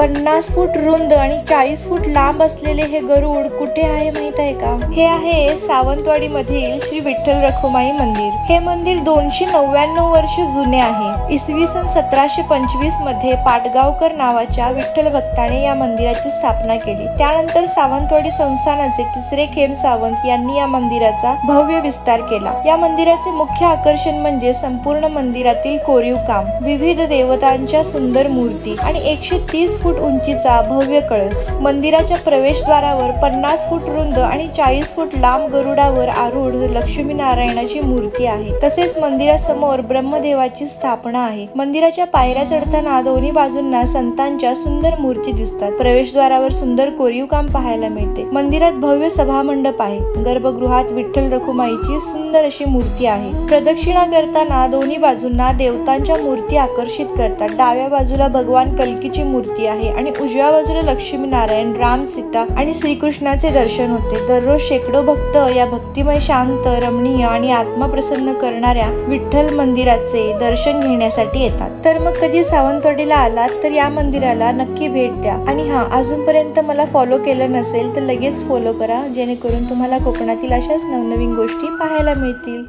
50 फूट रुंद आणि 40 फूट लांब असलेले हे गरुड कुठे आहे माहित आहे का? हे आहे सावंतवाडी मधील श्री विठ्ठल रखुमाई मंदिर। हे मंदिर 299 वर्ष जुने आहे। इसवी सन 1725 मध्ये पाटगावकर नावाच्या विठ्ठल भक्ताने या मंदिराची स्थापना केली। त्यानंतर सावंतवाडी संस्थानाचे तिसरे खेम सावंत यांनी या मंदिराचा भव्य विस्तार केला। या मंदिराचे मुख्य आकर्षण म्हणजे संपूर्ण मंदिरातील कोरीव काम, विविध देवतांच्या सुंदर मूर्ती आणि 130 फूट उंचीचा भव्य कळस। मंदिराच्या प्रवेशद्वारावर 50 फूट रुंद आणि 40 फूट लांब गरुडावर आरूढ लक्ष्मी नारायणाची मूर्ती आहे। तसेच मंदिरासमोर ब्रह्मदेवाची स्थापना आहे। मंदिराच्या पायऱ्या चढताना दोन्ही बाजूंना संतांच्या सुंदर मूर्ती दिसतात। प्रवेशद्वारावर सुंदर कोरीव काम पाहायला मिळते। मंदिरात भव्य सभामंडप आहे। गर्भगृहात विठ्ठल रखुमाईची सुंदर अशी मूर्ती आहे। प्रदक्षिणा करताना दोन्ही बाजूंना देवतांच्या मूर्ती आकर्षित करतात। डाव्या बाजूला भगवान कल्कीची मूर्ती आहे आणि उजव्या बाजूला लक्ष्मी नारायण, राम, सीता आणि श्रीकृष्णाचे दर्शन होते। दररोज शेकडो भक्त या भक्तिमय, शांत, रमणीय आणि आत्मा प्रसन्न करणाऱ्या विठ्ठल मंदिराचे दर्शन घेण्यासाठी येतात। तर मग कधी सावंतवाडीला आलात तर या मंदिराला नक्की भेट द्या। आणि हा, अजूनपर्यंत मला फॉलो केलं नसेल तर लगेच फॉलो करा, जेणेकरून तुम्हाला कोकणातील अशाच नवनवीन गोष्टी पाहायला मिळतील।